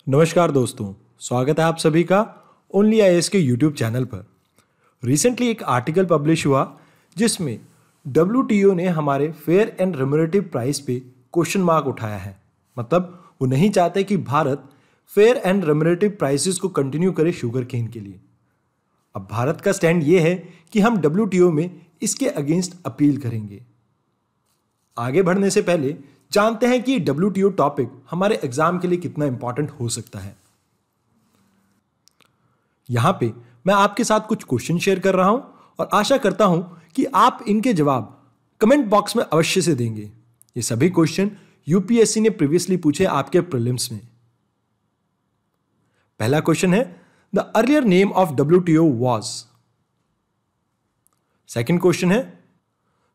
नमस्कार दोस्तों, स्वागत है आप सभी का ओनली आईएएस के यूट्यूब चैनल पर। रिसेंटली एक आर्टिकल पब्लिश हुआ जिसमें डब्ल्यूटीओ ने हमारे फेयर एंड रेम्यूनरेटिव प्राइस पे क्वेश्चन मार्क उठाया है। मतलब वो नहीं चाहते कि Bharat fair and remunerative prices को कंटिन्यू करे शुगर केन के लिए। अब भारत का स्टैंड ये है कि हम डब्ल्यूटीओ में इसके अगेंस्ट अपील करेंगे। आगे बढ़ने से पहले जानते हैं कि डब्ल्यूटीओ टॉपिक हमारे एग्जाम के लिए कितना इंपॉर्टेंट हो सकता है। यहां पे मैं आपके साथ कुछ क्वेश्चन शेयर कर रहा हूं और आशा करता हूं कि आप इनके जवाब कमेंट बॉक्स में अवश्य से देंगे। ये सभी क्वेश्चन यूपीएससी ने प्रीवियसली पूछे आपके प्रीलिम्स में। पहला क्वेश्चन है, the earlier name of WTO was. Second question है,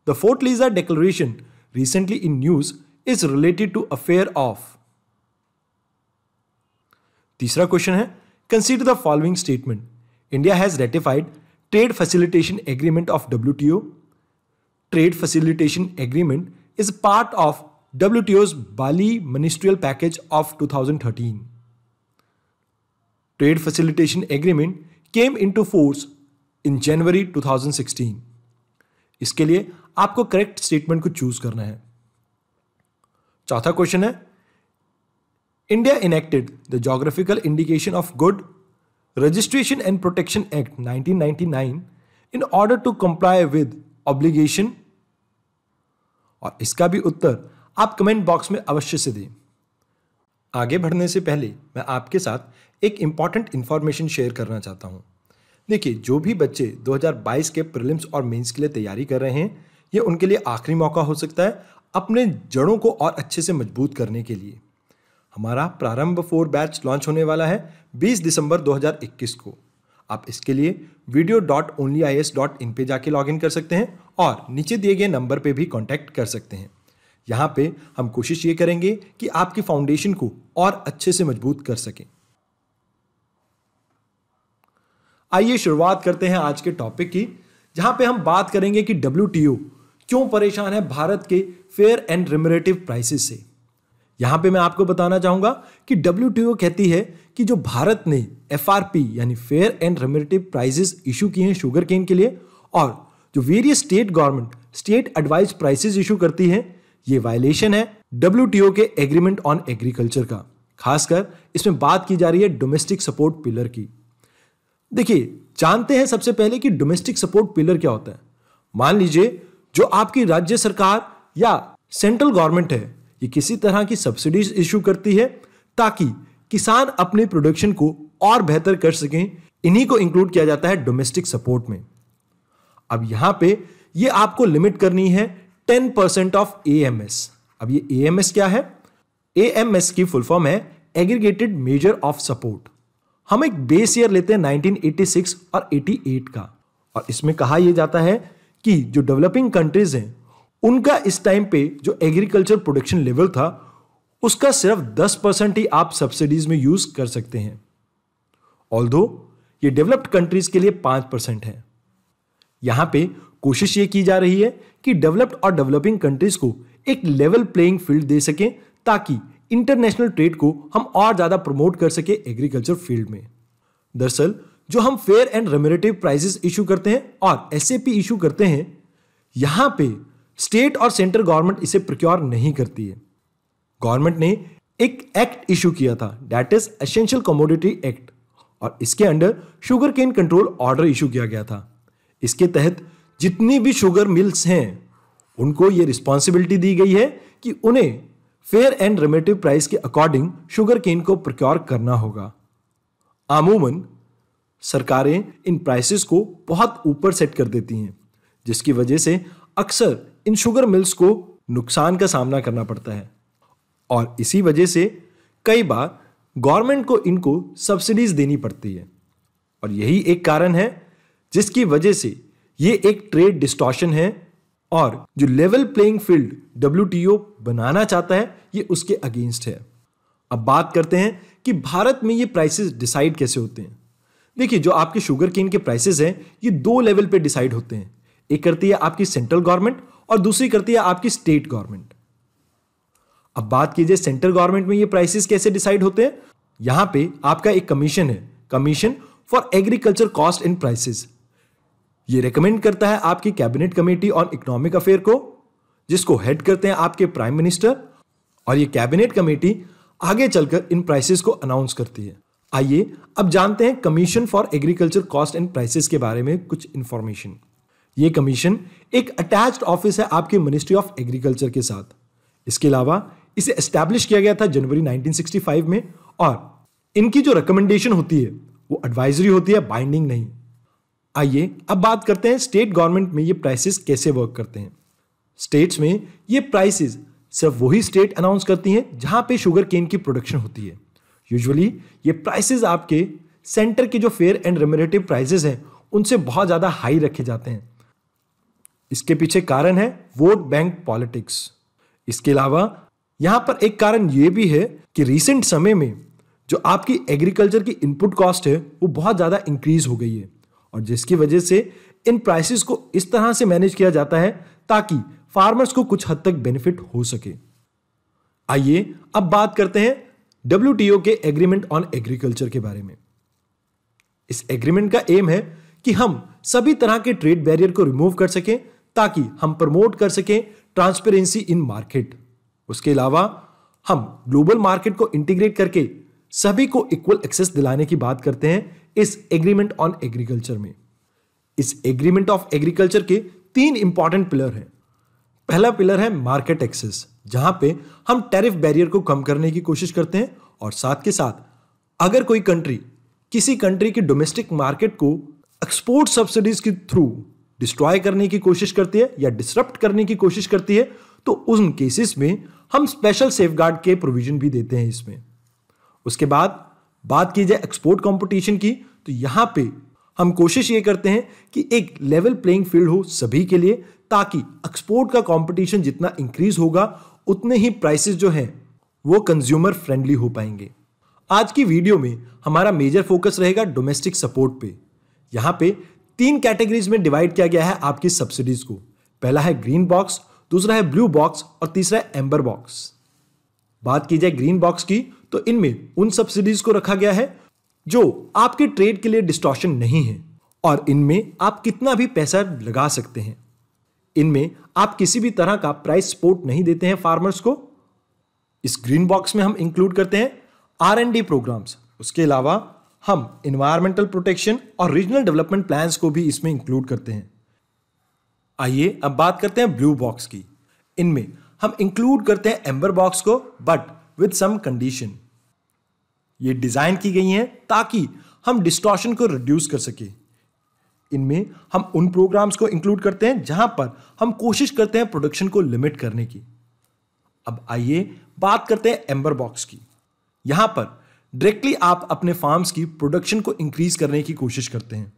the Fortaleza declaration recently in news is related to affair of। तीसरा क्वेश्चन है, consider the following statement, India has ratified trade facilitation agreement of WTO। Trade facilitation agreement is part of WTO's Bali ministerial package of 2013। Trade facilitation agreement came into force in January 2016। इसके लिए आपको correct statement को choose करना है। चौथा question है, India enacted the geographical indication of good registration and protection act 1999 in order to comply with obligation. और इसका भी उत्तर आप कमेंट बॉक्स में अवश्य से दें। आगे बढ़ने से पहले मैं आपके साथ एक इंपॉर्टेंट इंफॉर्मेशन शेयर करना चाहता हूं। देखिए, जो भी बच्चे 2022 के प्रीलिम्स और मेंस के लिए तैयारी कर रहे हैं, ये उनके लिए आखिरी मौका हो सकता है अपने जड़ों को और अच्छे से मजबूत करने के लिए। हमारा प्रारंभ 4 बैच लॉन्च होने वाला है 20 दिसंबर 2021 को। आप इसके लिए video.onlyias.in पे जाके लॉगिन कर सकते हैं और नीचे दिए गए नंबर पे भी कांटेक्ट कर सकते हैं। यहाँ पे हम कोशिश ये करेंगे कि आपकी फाउंडेशन को और अच्छे से मजबूत कर सकें। आइए शुरुआत करते हैं आज के टॉपिक की, जहां पे हम बात करेंगे कि डब्ल्यूटीओ क्यों परेशान है भारत के फेयर एंड रेम्यूनरेटिव प्राइसेस से। यहां पे मैं आपको बताना चाहूंगा कि डब्ल्यूटीओ कहती है कि जो भारत ने एफआरपी यानी fair and remunerative prices issue किए हैं शुगर केन के लिए, और जो various state government state advise prices issue करती है, ये वायलेशन है डब्ल्यूटीओ के एग्रीमेंट ऑन एग्रीकल्चर का। खासकर इसमें बात की जा रही है डोमेस्टिक सपोर्ट पिलर की। देखिए, जानते हैं सबसे पहले कि डोमेस्टिक सपोर्ट पिलर क्या होता है। मान लीजिए जो आपकी राज्य सरकार या सेंट्रल गवर्नमेंट है, ये किसी तरह की सब्सिडीज इशू करती है ताकि किसान अपने प्रोडक्शन को और बेहतर कर सकें। इन्हीं को इंक्लूड किया जाता है डोमेस्टिक सपोर्ट में। अब यहां पे ये आपको लिमिट करनी है 10% ऑफ एएमएस। अब ये एएमएस क्या है? एएमएस की फुल फॉर्म है एग्रीगेटेड मेजर ऑफ सपोर्ट। हम एक बेस ईयर लेते हैं 1986 और 88 का, और इसमें कहा यह जाता है कि जो डेवलपिंग कंट्रीज हैं उनका इस टाइम पे जो एग्रीकल्चर प्रोडक्शन लेवल था उसका सिर्फ 10% ही आप सब्सिडीज में यूज कर सकते हैं। ऑल्दो ये डेवलप्ड कंट्रीज के लिए 5% है। यहां पे कोशिश ये की जा रही है कि डेवलप्ड और डेवलपिंग कंट्रीज को एक लेवल प्लेइंग फील्ड दे सकें ताकि इंटरनेशनल ट्रेड को हम और ज्यादा प्रमोट कर सके एग्रीकल्चर फील्ड में। दरअसल जो हम fair and remunerative prices issue करते हैं और एसएपी इशू करते हैं, यहां पे स्टेट और सेंट्रल गवर्नमेंट इसे प्रोक्योर नहीं करती है। गवर्नमेंट ने एक एक्ट इशू किया था, that is essential commodity act, और इसके under sugarcane control order issue किया गया था। इसके तहत जितनी भी शुगर मिल्स हैं उनको यह रिस्पॉन्सिबिलिटी दी गई है कि उन्हें फेयर एंड रेम्यूनरेटिव प्राइस के अकॉर्डिंग शुगर केन को प्रोक्योर करना होगा। अमूमन सरकारें इन प्राइसेस को बहुत ऊपर सेट कर देती हैं, जिसकी वजह से अक्सर इन शुगर मिल्स को नुकसान का सामना करना पड़ता है, और इसी वजह से कई बार गवर्नमेंट को इनको सब्सिडीज देनी पड़ती है। और यही एक कारण है जिसकी वजह से ये एक ट्रेड डिस्टॉर्शन है, और जो लेवल प्लेइंग फील्ड डब्ल्यूटीओ बनाना चाहता है ये उसके अगेंस्ट है। अब बात करते हैं कि भारत में ये प्राइसेस डिसाइड कैसे होते हैं। देखिए, जो आपके शुगर केन के प्राइसेस हैं ये 2 लेवल पे डिसाइड होते हैं। एक करती है आपकी सेंट्रल गवर्नमेंट और दूसरी करती है आपकी स्टेट गवर्नमेंट। अब बात कीजिए सेंट्रल गवर्नमेंट में ये प्राइसेस कैसे डिसाइड होते हैं, यहां पे आपका एक कमीशन है, commission for agriculture cost and prices. ये रेकमेंड करता है आपकी cabinet committee on economic affair को, जिसको हेड करते हैं आपके प्राइम मिनिस्टर, और ये कैबिनेट कमेटी आगे चलकर इन प्राइसेस को अनाउंस करती है। आइए अब जानते हैं commission for agriculture cost and prices के बारे में कुछ इंफॉर्मेशन। ये कमीशन एक अटैच्ड ऑफिस है आपके मिनिस्ट्री ऑफ एग्रीकल्चर के साथ। इसके अलावा इसे एस्टैब्लिश किया गया था जनवरी 1965 में, और इनकी जो रिकमेंडेशन होती है वो एडवाइजरी होती है, बाइंडिंग नहीं। आइए अब बात करते हैं स्टेट गवर्नमेंट में ये प्राइसेस कैसे वर्क करते हैं। स्टेट्स में ये प्राइसेस सिर्फ वही स्टेट अनाउंस करती हैं जहां पे शुगर केन की प्रोडक्शन होती है। यूजुअली ये प्राइसेस आपके सेंटर के जो फेयर एंड रेम्यूनरेटिव प्राइसेस हैं उनसे बहुत ज्यादा हाई रखे जाते हैं। इसके पीछे कारण है वोट बैंक पॉलिटिक्स। इसके अलावा यहां पर एक कारण यह भी है कि रिसेंट समय में जो आपकी एग्रीकल्चर की इनपुट कॉस्ट है वो बहुत ज्यादा इंक्रीज हो गई है, और जिसकी वजह से इन प्राइसेस को इस तरह से मैनेज किया जाता है ताकि फार्मर्स को कुछ हद तक बेनिफिट हो सके। आइए अब बात करते हैं WTO के एग्रीमेंट ऑन एग्रीकल्चर के बारे में। इस एग्रीमेंट का एम है कि हम सभी तरह के ट्रेड बैरियर को रिमूव कर सकें ताकि हम प्रमोट कर सकें ट्रांसपेरेंसी इन मार्केट। उसके अलावा हम ग्लोबल मार्केट को इंटीग्रेट करके सभी को इक्वल एक्सेस दिलाने की बात करते हैं इस एग्रीमेंट ऑन एग्रीकल्चर में। इस एग्रीमेंट ऑफ एग्रीकल्चर के 3 इंपॉर्टेंट पिलर हैं। पहला पिलर है मार्केट एक्सेस, जहां पे हम टैरिफ बैरियर को कम करने की कोशिश करते हैं, और साथ के साथ अगर कोई कंट्री किसी कंट्री की डोमेस्टिक मार्केट को एक्सपोर्ट सब्सिडीज के थ्रू डिस्ट्रॉय करने की कोशिश करती है या डिसरप्ट करने की कोशिश करती है, तो उन केसेस में हम स्पेशल सेफगार्ड के प्रोविजन भी देते हैं इसमें। उसके बाद बात की जाए एक्सपोर्ट कंपटीशन की, तो यहां पे हम कोशिश ये करते हैं कि एक लेवल प्लेइंग फील्ड हो सभी के लिए, ताकि एक्सपोर्ट का कंपटीशन जितना इंक्रीज होगा उतने ही प्राइसेस जो हैं वो कंज्यूमर फ्रेंडली हो पाएंगे। आज की वीडियो में हमारा मेजर फोकस रहेगा डोमेस्टिक सपोर्ट पे। यहां पे 3 कैटेगरीज में डिवाइड किया गया है आपकी सब्सिडीज को। पहला है ग्रीन बॉक्स, दूसरा है ब्लू बॉक्स और तीसरा है एम्बर बॉक्स। बात की जाए ग्रीन बॉक्स की, तो इनमें उन सब्सिडीज को रखा गया है जो आपके ट्रेड के लिए डिस्टॉर्शन नहीं है, और इनमें आप कितना भी पैसा लगा सकते हैं। इनमें आप किसी भी तरह का प्राइस सपोर्ट नहीं देते हैं फार्मर्स को। इस ग्रीन बॉक्स में हम इंक्लूड करते हैं R&D प्रोग्राम्स। उसके अलावा हम एनवायरमेंटल प्रोटेक्शन और रीजनल डेवलपमेंट प्लान्स को भी इसमें इंक्लूड करते हैं। आइए अब बात करते हैं ब्लू बॉक्स की। इनमें हम इंक्लूड करते हैं एम्बर बॉक्स को, बट विद सम कंडीशन। ये डिजाइन की गई हैं ताकि हम डिस्टॉर्शन को रिड्यूस कर सके। इनमें हम उन प्रोग्राम्स को इंक्लूड करते हैं जहां पर हम कोशिश करते हैं प्रोडक्शन को लिमिट करने की। अब आइए बात करते हैं एम्बर बॉक्स की। यहां पर डायरेक्टली आप अपने फार्म्स की प्रोडक्शन को इंक्रीज करने की कोशिश करते हैं।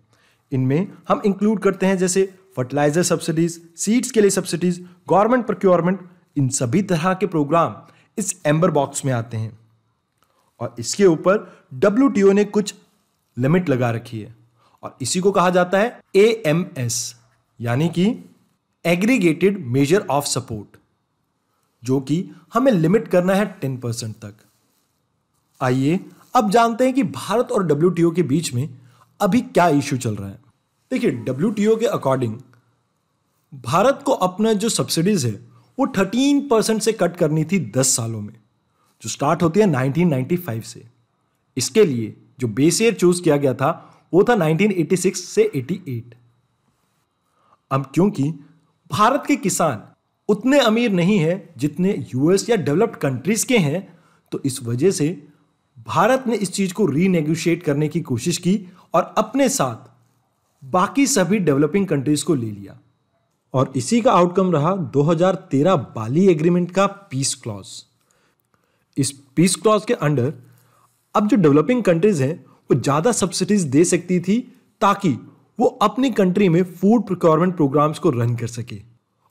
इनमें हम इंक्लूड करते हैं जैसे फर्टिलाइजर सब्सिडीज, सीड्स के लिए सब्सिडीज, गवर्नमेंट प्रोक्योरमेंट। इन सभी तरह के प्रोग्राम इस एम्बर बॉक्स में आते हैं, और इसके ऊपर WTO ने कुछ लिमिट लगा रखी है, और इसी को कहा जाता है AMS, यानी कि एग्रीगेटेड मेजर ऑफ सपोर्ट, जो कि हमें लिमिट करना है 10% तक। आइए अब जानते हैं कि भारत और WTO के बीच में अभी क्या इश्यू चल रहा है। देखिए, WTO के अकॉर्डिंग भारत को अपना जो सब्सिडीज है वो 13% से कट करनी थी 10 सालों में, जो स्टार्ट होती है 1995 से। इसके लिए जो बेस ईयर चूज किया गया था वो था 1986 से 88। अब क्योंकि भारत के किसान उतने अमीर नहीं है जितने US या डेवलप्ड कंट्रीज के हैं, तो इस वजह से भारत ने इस चीज को रीनेगोशिएट करने की कोशिश की और अपने साथ बाकी सभी डेवलपिंग कंट्रीज को ले लिया, और इसी का आउटकम रहा 2013 बाली एग्रीमेंट का पीस क्लॉज। इस पीस क्लॉज के अंडर अब जो डेवलपिंग कंट्रीज हैं वो ज्यादा सब्सिडीज दे सकती थी ताकि वो अपनी कंट्री में फूड प्रोक्योरमेंट प्रोग्राम्स को रन कर सके,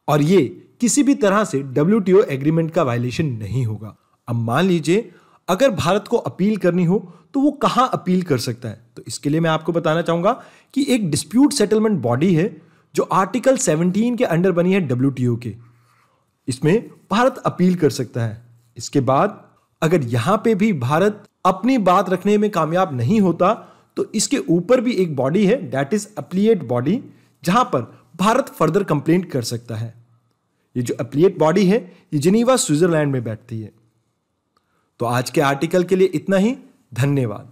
और ये किसी भी तरह से WTO एग्रीमेंट का वायलेशन नहीं होगा। अब मान लीजिए अगर भारत को अपील करनी हो तो वो कहां अपील कर सकता है, तो इसके लिए मैं आपको बताना चाहूंगा कि एक डिस्प्यूट सेटलमेंट बॉडी है जो आर्टिकल 17 के अंडर बनी है WTO के। इसमें भारत अपील कर सकता है। इसके बाद अगर यहां पे भी भारत अपनी बात रखने में कामयाब नहीं होता तो इसके ऊपर भी एक बॉडी है, दैट इज अपीलेट बॉडी, जहां पर भारत फर्दर कंप्लेंट कर सकता है। ये जो अपीलेट बॉडी है ये जिनीवा स्विट्जरलैंड में बैठती है। तो आज के आर्टिकल के लिए इतना ही। धन्यवाद।